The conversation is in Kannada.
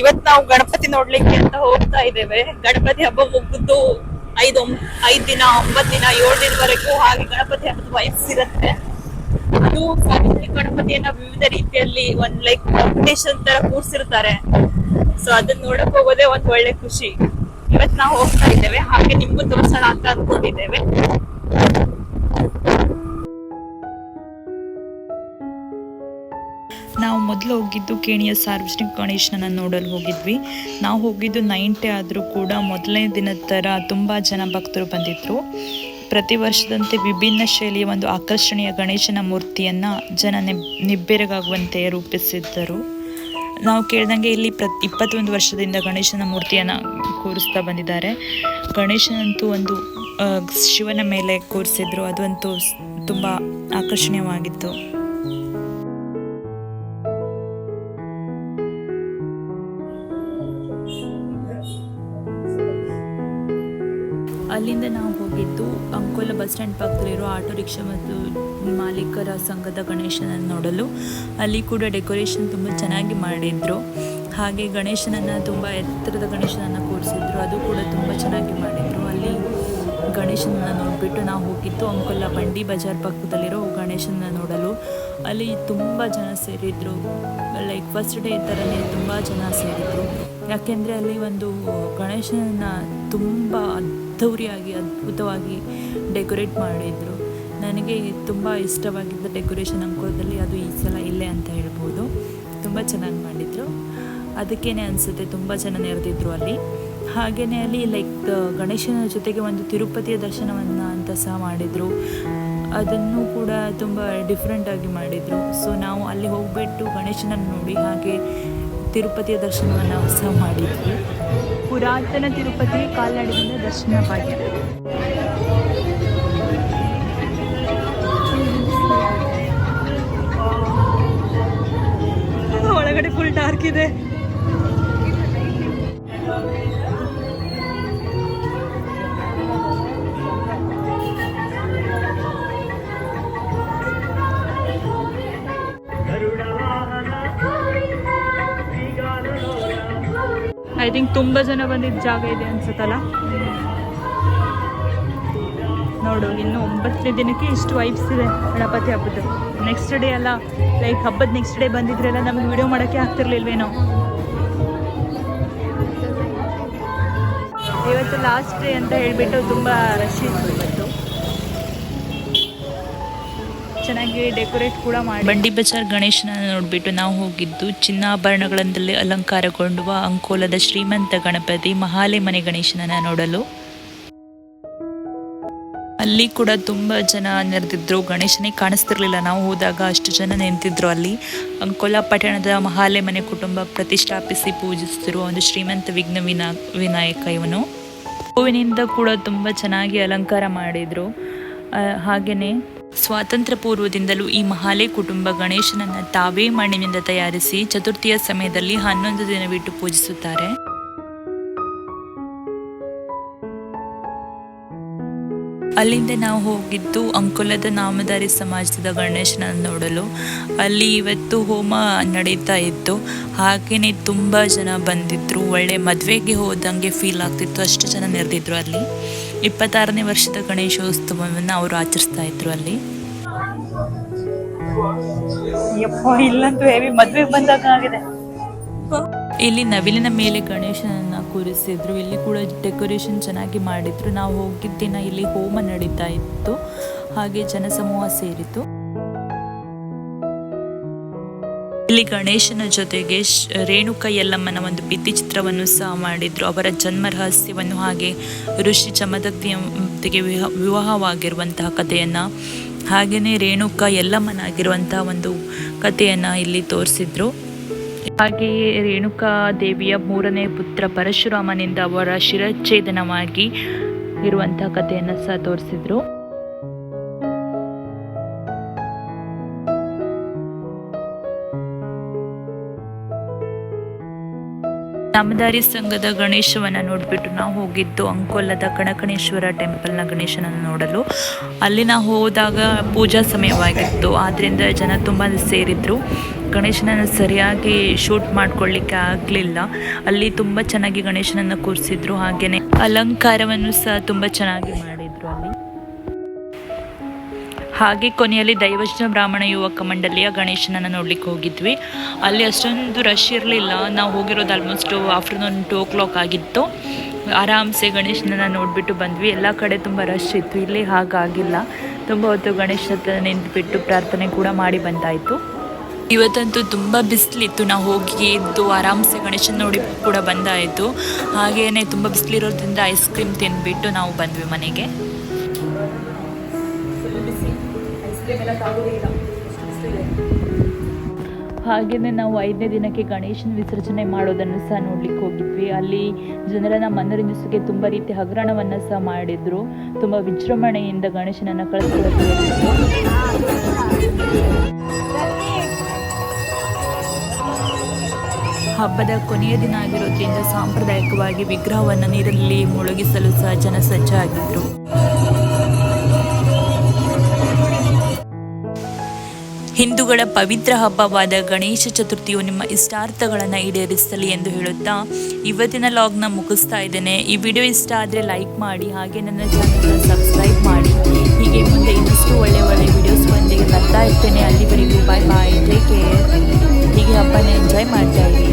ಇವತ್ ನಾವು ಗಣಪತಿ ನೋಡ್ಲಿಕ್ಕೆ ಅಂತ ಹೋಗ್ತಾ ಇದ್ದೇವೆ. ಗಣಪತಿ ಹಬ್ಬ ಮುಗಿದ್ದು 5 ದಿನ 9 ದಿನ 7 ದಿನವರೆಗೂ ಹಾಗೆ ಗಣಪತಿ ಹಬ್ಬದ ವೈಬ್ಸ್ ಇರುತ್ತೆ. ಅದು ಸಾರ್ವಜನಿಕ ಗಣಪತಿಯನ್ನ ವಿವಿಧ ರೀತಿಯಲ್ಲಿ ಒಂದ್ ಲೈಕ್ ಕಾಂಪಿಟೇಷನ್ ತರ ಕೂರ್ಸಿರ್ತಾರೆ. ಸೊ ಅದನ್ನ ನೋಡಕ್ ಹೋಗೋದೇ ಒಂದ್ ಒಳ್ಳೆ ಖುಷಿ. ಇವತ್ ನಾವು ಹೋಗ್ತಾ ಇದ್ದೇವೆ, ಹಾಗೆ ನಿಮ್ಗೂ ತೋರ್ಸೋಣ ಅಂತ ಅನ್ಕೊಂಡಿದ್ದೇವೆ. ನಾವು ಮೊದಲು ಹೋಗಿದ್ದು ಕೇಣಿಯ ಸಾರ್ವಜನಿಕ ಗಣೇಶನ ನೋಡಲು ಹೋಗಿದ್ವಿ. ನಾವು ಹೋಗಿದ್ದು 9 ಆದರೂ ಕೂಡ ಮೊದಲನೇ ದಿನದ ಥರ ತುಂಬ ಜನ ಭಕ್ತರು ಬಂದಿದ್ದರು. ಪ್ರತಿ ವರ್ಷದಂತೆ ವಿಭಿನ್ನ ಶೈಲಿಯ ಒಂದು ಆಕರ್ಷಣೀಯ ಗಣೇಶನ ಮೂರ್ತಿಯನ್ನು ಜನ ನಿಬ್ಬೆರಗಾಗುವಂತೆ ರೂಪಿಸಿದ್ದರು. ನಾವು ಕೇಳಿದಂಗೆ ಇಲ್ಲಿ 21 ವರ್ಷದಿಂದ ಗಣೇಶನ ಮೂರ್ತಿಯನ್ನು ಕೂರಿಸ್ತಾ ಬಂದಿದ್ದಾರೆ. ಗಣೇಶನಂತೂ ಒಂದು ಶಿವನ ಮೇಲೆ ಕೂರಿಸಿದ್ರು, ಅದಂತೂ ತುಂಬ ಆಕರ್ಷಣೀಯವಾಗಿತ್ತು. ಅಲ್ಲಿಂದ ನಾವು ಹೋಗಿದ್ದು ಅಂಕೋಲ ಬಸ್ ಸ್ಟ್ಯಾಂಡ್ ಪಕ್ಕದಲ್ಲಿರೋ ಆಟೋ ರಿಕ್ಷಾ ಮತ್ತು ಮಾಲೀಕರ ಸಂಘದ ಗಣೇಶನನ್ನು ನೋಡಲು. ಅಲ್ಲಿ ಕೂಡ ಡೆಕೋರೇಷನ್ ತುಂಬ ಚೆನ್ನಾಗಿ ಮಾಡಿದ್ರು. ಹಾಗೆ ಗಣೇಶನನ್ನು ತುಂಬ ಎತ್ತರದ ಗಣೇಶನನ್ನು ಕೂರಿಸಿದ್ರು, ಅದು ಕೂಡ ತುಂಬ ಚೆನ್ನಾಗಿ ಮಾಡಿದರು. ಅಲ್ಲಿ ಗಣೇಶನನ್ನು ನೋಡಿಬಿಟ್ಟು ನಾವು ಹೋಗಿದ್ದು ಅಂಕೋಲ ಬಂಡಿ ಬಜಾರ್ ಪಕ್ಕದಲ್ಲಿರೋ ಗಣೇಶನ ನೋಡಲು. ಅಲ್ಲಿ ತುಂಬ ಜನ ಸೇರಿದ್ರು, ಲೈಕ್ ಫಸ್ಟ್ ಡೇ ಥರನೇ ತುಂಬ ಜನ ಸೇರಿದ್ರು. ಯಾಕೆಂದರೆ ಅಲ್ಲಿ ಒಂದು ಗಣೇಶನನ್ನು ತುಂಬ ಅದ್ಭುತವಾಗಿ ಡೆಕೋರೇಟ್ ಮಾಡಿದರು. ನನಗೆ ತುಂಬ ಇಷ್ಟವಾಗಿದ್ದ ಡೆಕೋರೇಷನ್ ಅಂಕೋಲದಲ್ಲಿ ಅದು ಈ ಸಲ ಇಲ್ಲೇ ಅಂತ ಹೇಳ್ಬೋದು. ತುಂಬ ಚೆನ್ನಾಗಿ ಮಾಡಿದರು, ಅದಕ್ಕೇ ಅನಿಸುತ್ತೆ ತುಂಬ ಜನ ನೆರೆದಿದ್ರು ಅಲ್ಲಿ. ಹಾಗೆಯೇ ಅಲ್ಲಿ ಲೈಕ್ ಗಣೇಶನ ಜೊತೆಗೆ ಒಂದು ತಿರುಪತಿಯ ದರ್ಶನವನ್ನು ಅಂತ ಸಹ ಮಾಡಿದರು. ಅದನ್ನು ಕೂಡ ತುಂಬ ಡಿಫ್ರೆಂಟಾಗಿ ಮಾಡಿದರು. ಸೊ ನಾವು ಅಲ್ಲಿ ಹೋಗಿಬಿಟ್ಟು ಗಣೇಶನನ್ನು ನೋಡಿ ಹಾಗೆ ತಿರುಪತಿಯ ದರ್ಶನವನ್ನು ಸಹ ಮಾಡಿದ್ವಿ. ಪುರಾತನ ತಿರುಪತಿ ಕಾಲ್ನಡಿಗೆಯಿಂದ ದರ್ಶನ ಭಾಗ್ಯ. ಒಳಗಡೆ ಫುಲ್ ಡಾರ್ಕ್ ಇದೆ. ಐ ಥಿಂಕ್ ತುಂಬ ಜನ ಬಂದಿದ್ದ ಜಾಗ ಇದೆ ಅನ್ಸುತ್ತಲ್ಲ. ನೋಡು, ಇನ್ನು 9ನೇ ದಿನಕ್ಕೆ ಇಷ್ಟು ವೈಬ್ಸ್ ಇದೆ ಗಣಪತಿ ಹಬ್ಬದ್ದು. ನೆಕ್ಸ್ಟ್ ಡೇ ಅಲ್ಲ, ಲೈಕ್ ಹಬ್ಬದ ನೆಕ್ಸ್ಟ್ ಡೇ ಬಂದಿದ್ರೆಲ್ಲ ನಮ್ಗೆ ವಿಡಿಯೋ ಮಾಡೋಕ್ಕೆ ಆಗ್ತಿರ್ಲಿಲ್ವೇನೋ. ಇವತ್ತು ಲಾಸ್ಟ್ ಡೇ ಅಂತ ಹೇಳಿಬಿಟ್ಟು ತುಂಬ ರಶ್ ಇತ್ತು ಇವತ್ತು. ಚೆನ್ನಾಗಿ ಡೆಕೋರೇಟ್ ಕೂಡ ಮಾಡಿ. ಬಂಡಿ ಬಜಾರ್ ಗಣೇಶನ ನೋಡಿಬಿಟ್ಟು ನಾವು ಹೋಗಿದ್ದು ಚಿನ್ನಾಭರಣಗಳಲ್ಲಿ ಅಲಂಕಾರಗೊಂಡುವ ಅಂಕೋಲದ ಶ್ರೀಮಂತ ಗಣಪತಿ ಮಹಾಲೆ ಮನೆ ಗಣೇಶನನ್ನು ನೋಡಲು. ಅಲ್ಲಿ ಕೂಡ ತುಂಬ ಜನ ನೆರೆದಿದ್ರು. ಗಣೇಶನೇ ಕಾಣಿಸ್ತಿರ್ಲಿಲ್ಲ ನಾವು ಹೋದಾಗ, ಅಷ್ಟು ಜನ ನಿಂತಿದ್ರು ಅಲ್ಲಿ. ಅಂಕೋಲ ಪಟ್ಟಣದ ಮಹಾಲೆ ಮನೆ ಕುಟುಂಬ ಪ್ರತಿಷ್ಠಾಪಿಸಿ ಪೂಜಿಸ್ತಿರುವ ಒಂದು ಶ್ರೀಮಂತ ವಿನಾಯಕ ಇವನು. ಹೂವಿನಿಂದ ಕೂಡ ತುಂಬ ಚೆನ್ನಾಗಿ ಅಲಂಕಾರ ಮಾಡಿದ್ರು. ಹಾಗೆಯೇ ಸ್ವಾತಂತ್ರ್ಯ ಪೂರ್ವದಿಂದಲೂ ಈ ಮಹಾಲೆ ಕುಟುಂಬ ಗಣೇಶನನ್ನು ತಾವೇ ಮಣ್ಣಿನಿಂದ ತಯಾರಿಸಿ ಚತುರ್ಥಿಯ ಸಮಯದಲ್ಲಿ 11 ದಿನ ಬಿಟ್ಟು ಪೂಜಿಸುತ್ತಾರೆ. ಅಲ್ಲಿಂದ ನಾವು ಹೋಗಿದ್ದು ಅಂಕೋಲದ ನಾಮಧಾರಿ ಸಮಾಜದ ಗಣೇಶನನ್ನು ನೋಡಲು. ಅಲ್ಲಿ ಇವತ್ತು ಹೋಮ ನಡೀತಾ ಇತ್ತು, ಹಾಗೆಯೇ ತುಂಬ ಜನ ಬಂದಿದ್ದರು. ಒಳ್ಳೆ ಮದುವೆಗೆ ಹೋದಂಗೆ ಫೀಲ್ ಆಗ್ತಿತ್ತು, ಅಷ್ಟು ಜನ ನೆರೆದಿದ್ರು ಅಲ್ಲಿ. 26ನೇ ವರ್ಷದ ಗಣೇಶೋತ್ಸವವನ್ನು ಅವರು ಆಚರಿಸ್ತಾ ಇದ್ರು ಅಲ್ಲಿ. ಇಲ್ಲಂತೂ ಹೆವಿ ಮದುವೆಗೆ ಬಂದಾಗ ಆಗಿದೆ. ಇಲ್ಲಿ ನವಿಲಿನ ಮೇಲೆ ಗಣೇಶನನ್ನು ಕೂರಿಸಿದ್ರು. ಇಲ್ಲಿ ಕೂಡ ಡೆಕೋರೇಷನ್ ಚೆನ್ನಾಗಿ ಮಾಡಿದ್ರು. ನಾವು ಹೋಗಿದ್ದ ದಿನ ಇಲ್ಲಿ ಹೋಮ ನಡೀತಾ ಇತ್ತು, ಹಾಗೆ ಜನಸಮೂಹ ಸೇರಿತು. ಇಲ್ಲಿ ಗಣೇಶನ ಜೊತೆಗೆ ರೇಣುಕ ಯಲ್ಲಮ್ಮನ ಒಂದು ಭಿತ್ತಿ ಚಿತ್ರವನ್ನು ಸಹ ಮಾಡಿದ್ರು. ಅವರ ಜನ್ಮ ರಹಸ್ಯವನ್ನು ಹಾಗೆ ಋಷಿ ಚಮದಗ್ನಿಯೊಂದಿಗೆ ವಿವಾಹವಾಗಿರುವಂತಹ ಕಥೆಯನ್ನು, ಹಾಗೆಯೇ ರೇಣುಕ ಯಲ್ಲಮ್ಮನಾಗಿರುವಂತಹ ಒಂದು ಕಥೆಯನ್ನು ಇಲ್ಲಿ ತೋರಿಸಿದ್ರು. ಹಾಗೆಯೇ ರೇಣುಕಾ ದೇವಿಯ 3ನೇ ಪುತ್ರ ಪರಶುರಾಮನಿಂದ ಅವರ ಶಿರಚ್ಛೇದನವಾಗಿ ಇರುವಂತಹ ಕಥೆಯನ್ನು ಸಹ ತೋರಿಸಿದ್ರು. ನಾಮಧಾರಿ ಸಂಘದ ಗಣೇಶವನ್ನು ನೋಡಿಬಿಟ್ಟು ನಾವು ಹೋಗಿದ್ದು ಅಂಕೋಲದ ಕಣಕಣೇಶ್ವರ ಟೆಂಪಲ್ನ ಗಣೇಶನನ್ನು ನೋಡಲು. ಅಲ್ಲಿ ನಾವು ಹೋದಾಗ ಪೂಜಾ ಸಮಯವಾಗಿತ್ತು, ಆದ್ದರಿಂದ ಜನ ತುಂಬ ಸೇರಿದ್ರು. ಗಣೇಶನನ್ನು ಸರಿಯಾಗಿ ಶೂಟ್ ಮಾಡ್ಕೊಳ್ಳಿಕ್ಕೆ ಆಗಲಿಲ್ಲ. ಅಲ್ಲಿ ತುಂಬ ಚೆನ್ನಾಗಿ ಗಣೇಶನನ್ನು ಕೂರಿಸಿದ್ರು, ಹಾಗೆಯೇ ಅಲಂಕಾರವನ್ನು ಸಹ ತುಂಬ ಚೆನ್ನಾಗಿ ಮಾಡಿದ್ರು ಅಲ್ಲಿ. ಹಾಗೆ ಕೊನೆಯಲ್ಲಿ ದೈವಜ್ಞ ಬ್ರಾಹ್ಮಣ ಯುವಕ ಮಂಡಳಿಯ ಗಣೇಶನನ್ನು ನೋಡ್ಲಿಕ್ಕೆ ಹೋಗಿದ್ವಿ. ಅಲ್ಲಿ ಅಷ್ಟೊಂದು ರಶ್ ಇರಲಿಲ್ಲ. ನಾವು ಹೋಗಿರೋದು ಆಲ್ಮೋಸ್ಟ್ ಆಫ್ಟರ್ನೂನ್ 2 ಆಗಿತ್ತು. ಆರಾಮ್ಸೆ ಗಣೇಶನನ್ನು ನೋಡಿಬಿಟ್ಟು ಬಂದ್ವಿ. ಎಲ್ಲ ಕಡೆ ತುಂಬ ರಶ್ ಇತ್ತು, ಇಲ್ಲಿ ಹಾಗಾಗಿಲ್ಲ. ತುಂಬ ಹೊತ್ತು ಗಣೇಶನ ಹತ್ರ ನಿಂತುಬಿಟ್ಟು ಪ್ರಾರ್ಥನೆ ಕೂಡ ಮಾಡಿ ಬಂದಾಯಿತು. ಇವತ್ತಂತೂ ತುಂಬ ಬಿಸಿಲಿತ್ತು. ನಾವು ಹೋಗಿ ಎದ್ದು ಆರಾಮ್ಸೆ ಗಣೇಶನ ನೋಡಿ ಕೂಡ ಬಂದಾಯಿತು. ಹಾಗೆಯೇ ತುಂಬ ಬಿಸಿಲಿರೋದ್ರಿಂದ ಐಸ್ ಕ್ರೀಮ್ ತಿಂದುಬಿಟ್ಟು ನಾವು ಬಂದ್ವಿ ಮನೆಗೆ. ಹಾಗೆಯೇ ನಾವು 5ನೇ ದಿನಕ್ಕೆ ಗಣೇಶನ ವಿಸರ್ಜನೆ ಮಾಡೋದನ್ನು ಸಹ ನೋಡ್ಲಿಕ್ಕೆ ಹೋಗಿದ್ವಿ. ಅಲ್ಲಿ ಜನರನ್ನು ಮನರಂಜಿಸೋಕೆ ತುಂಬ ರೀತಿಯ ಹಗರಣವನ್ನು ಸಹ ಮಾಡಿದ್ರು. ತುಂಬ ವಿಜೃಂಭಣೆಯಿಂದ ಗಣೇಶನನ್ನು ಕಳಿಸ್ಕೊಳ್ತಾರೆ. ಹಬ್ಬದ ಕೊನೆಯ ದಿನ ಆಗಿರೋದ್ರಿಂದ ಸಾಂಪ್ರದಾಯಿಕವಾಗಿ ವಿಗ್ರಹವನ್ನು ನೀರಲ್ಲಿ ಮುಳುಗಿಸಲು ಸಹ ಜನ ಸಜ್ಜಾಗಿದ್ರು. ಹಿಂದೂಗಳ ಪವಿತ್ರ ಹಬ್ಬವಾದ ಗಣೇಶ ಚತುರ್ಥಿಯು ನಿಮ್ಮ ಇಷ್ಟಾರ್ಥಗಳನ್ನು ಈಡೇರಿಸಲಿ ಎಂದು ಹೇಳುತ್ತಾ ಇವತ್ತಿನ ಲಾಗ್ನ ಮುಗಿಸ್ತಾ ಇದ್ದೇನೆ. ಈ ವಿಡಿಯೋ ಇಷ್ಟ ಆದರೆ ಲೈಕ್ ಮಾಡಿ, ಹಾಗೆ ನನ್ನ ಚಾನಲ್ನ ಸಬ್ಸ್ಕ್ರೈಬ್ ಮಾಡಿ. ಹೀಗೆ ಮುಂದೆ ಇನ್ನಷ್ಟು ಒಳ್ಳೆ ವಿಡಿಯೋಸ್ ಬಂದಿಗೆ ಬರ್ತಾ ಇರ್ತೇನೆ. ಅಲ್ಲಿವರೆಗೂ ಬಾಯ್ ಬಾಯ್, ಟೇಕ್ ಕೇರ್. ಹೀಗೆ ಹಬ್ಬನ ಎಂಜಾಯ್ ಮಾಡ್ತಾ ಇರಿ.